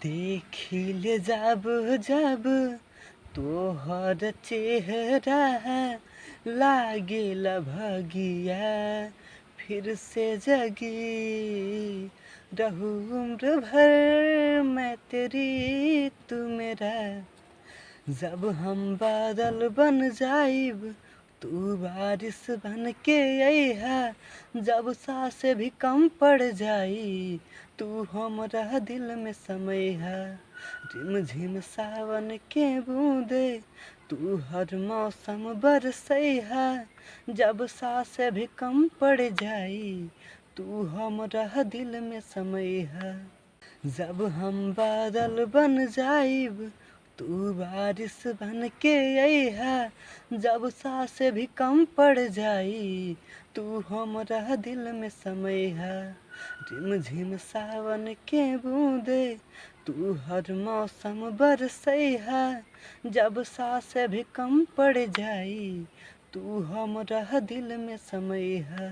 देखिले जब जब तोहर चेहरा लागेला भगिया फिर से जगी रहूं उम्र भर मैं तेरी तू मेरा। जब हम बादल बन जाइब तू बारिश बन के अइहा। जब सांसें भी कम पड़ जाई तू हमरा दिल में समइहा। रिमझिम सावन के बूंदे तू हर मौसम बरसइहा। जब सांसें भी कम पड़ जाई तू हमरा दिल में समइहा। जब हम बादल बन जाइब तू बारिश बन के अइहा। जब सांसें भी कम पड़ जाई तू हमरा दिल में समइहा। रिमझिम सावन के बूंदे तू हर मौसम बरसइहा। जब सांसें भी कम पड़ जाई तू हमरा दिल में समइहा।